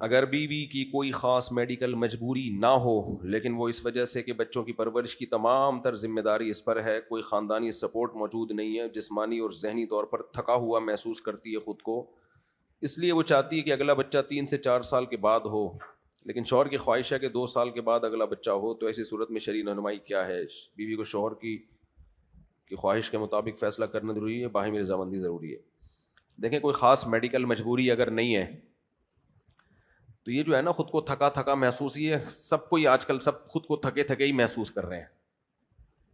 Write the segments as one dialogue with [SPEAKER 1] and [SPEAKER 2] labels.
[SPEAKER 1] اگر بیوی کی کوئی خاص میڈیکل مجبوری نہ ہو لیکن وہ اس وجہ سے کہ بچوں کی پرورش کی تمام تر ذمہ داری اس پر ہے، کوئی خاندانی سپورٹ موجود نہیں ہے، جسمانی اور ذہنی طور پر تھکا ہوا محسوس کرتی ہے خود کو، اس لیے وہ چاہتی ہے کہ اگلا بچہ 3 سے 4 سال کے بعد ہو، لیکن شوہر کی خواہش ہے کہ 2 سال کے بعد اگلا بچہ ہو، تو ایسی صورت میں شرعی رہنمائی کیا ہے؟ بیوی کو شوہر کی خواہش کے مطابق فیصلہ کرنا ضروری ہے، باہمی رضامندی ضروری ہے؟ دیکھیں، کوئی خاص میڈیکل مجبوری اگر نہیں ہے تو یہ جو ہے نا خود کو تھکا تھکا محسوس، یہ سب کو، آج کل سب خود کو تھکے تھکے ہی محسوس کر رہے ہیں،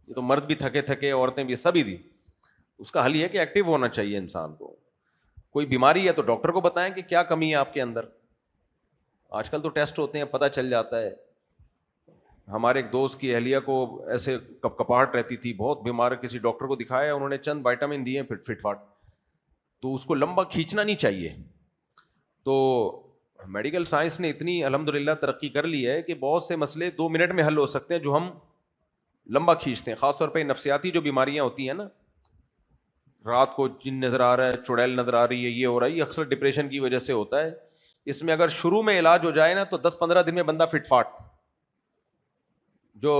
[SPEAKER 1] یہ تو مرد بھی تھکے تھکے، عورتیں بھی، سبھی دی۔ اس کا حل یہ ہے کہ ایکٹیو ہونا چاہیے انسان کو۔ کوئی بیماری ہے تو ڈاکٹر کو بتائیں کہ کیا کمی ہے آپ کے اندر، آج کل تو ٹیسٹ ہوتے ہیں، پتہ چل جاتا ہے۔ ہمارے ایک دوست کی اہلیہ کو ایسے کپاہٹ رہتی تھی، بہت بیمار، کسی ڈاکٹر کو دکھایا، انہوں نے چند وائٹامن دیے فٹ فاٹ، تو اس کو لمبا کھینچنا نہیں چاہیے۔ تو میڈیکل سائنس نے اتنی الحمدللہ ترقی کر لی ہے کہ بہت سے مسئلے 2 منٹ میں حل ہو سکتے ہیں جو ہم لمبا کھینچتے ہیں، خاص طور پہ نفسیاتی جو بیماریاں ہوتی ہیں نا، رات کو جن نظر آ رہا ہے، چڑیل نظر آ رہی ہے، یہ ہو رہا ہے، یہ اکثر ڈپریشن کی وجہ سے ہوتا ہے۔ اس میں اگر شروع میں علاج ہو جائے نا تو 10-15 دن میں بندہ فٹ فاٹ، جو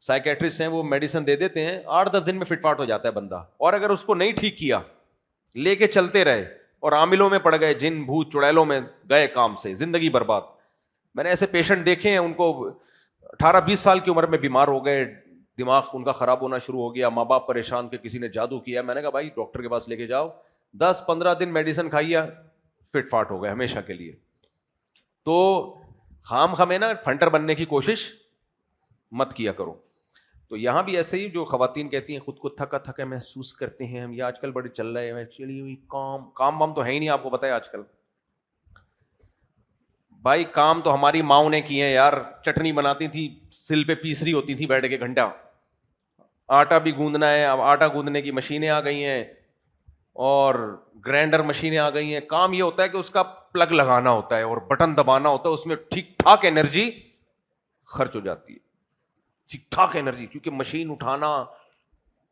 [SPEAKER 1] سائیکیٹرسٹ ہیں وہ میڈیسن دے دیتے ہیں، 8-10 دن میں فٹ فاٹ ہو جاتا ہے بندہ۔ اور اگر اس کو نہیں ٹھیک کیا، لے کے چلتے رہے اور عاملوں میں پڑ گئے، جن بھوت چڑیلوں میں گئے کام سے، زندگی برباد۔ میں نے ایسے پیشنٹ دیکھے ہیں، ان کو 18-20 سال کی عمر میں بیمار ہو گئے، دماغ ان کا خراب ہونا شروع ہو گیا، ماں باپ پریشان کہ کسی نے جادو کیا۔ میں نے کہا بھائی ڈاکٹر کے پاس لے کے جاؤ، 10-15 دن میڈیسن کھائیے، فٹ فاٹ ہو گئے ہمیشہ کے لیے۔ تو خام خامے نا فنٹر بننے کی کوشش مت کیا کرو۔ تو یہاں بھی ایسے ہی جو خواتین کہتی ہیں خود کو تھکا تھکا محسوس کرتے ہیں ہم، یہ آج کل بڑے چل رہے ہیں، ایکچولی کام وام تو ہے ہی نہیں، آپ کو پتہ ہے آج کل۔ بھائی کام تو ہماری ماؤں نے کیے ہیں یار، چٹنی بناتی تھی، سل پہ پیس رہی ہوتی تھی بیٹھ کے گھنٹہ، آٹا بھی گوندنا ہے، اب آٹا گوندنے کی مشینیں آ گئی ہیں اور گرائنڈر مشینیں آ گئی ہیں۔ کام یہ ہوتا ہے کہ اس کا پلگ لگانا ہوتا ہے اور بٹن دبانا ہوتا ہے، اس میں ٹھیک ٹھاک انرجی خرچ ہو جاتی ہے، ٹھیک ٹھاک انرجی، کیونکہ مشین اٹھانا،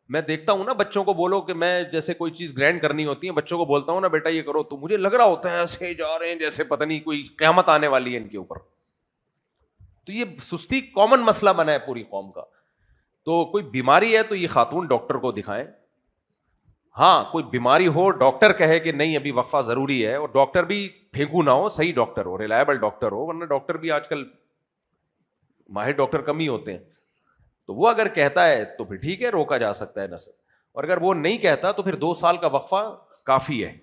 [SPEAKER 1] میں دیکھتا ہوں نا بچوں کو، بولو کہ میں جیسے کوئی چیز گرائنڈ کرنی ہوتی ہے، بچوں کو بولتا ہوں نا بیٹا یہ کرو، تو مجھے لگ رہا ہوتا ہے ایسے جا رہے ہیں جیسے پتہ نہیں کوئی قیامت آنے والی ہے ان کے اوپر۔ تو یہ سستی کامن مسئلہ بنا ہے پوری قوم کا۔ تو کوئی بیماری ہے تو یہ خاتون ڈاکٹر کو دکھائیں۔ ہاں کوئی بیماری ہو، ڈاکٹر کہے کہ نہیں ابھی وقفہ ضروری ہے، اور ڈاکٹر بھی پھینکو نہ ہو، صحیح ڈاکٹر ہو، ریلائبل ڈاکٹر ہو، ورنہ ڈاکٹر بھی آج کل ماہر ڈاکٹر کم ہی ہوتے ہیں۔ تو وہ اگر کہتا ہے تو پھر ٹھیک ہے، روکا جا سکتا ہے نسل، اور اگر وہ نہیں کہتا تو پھر 2 سال کا وقفہ کافی ہے۔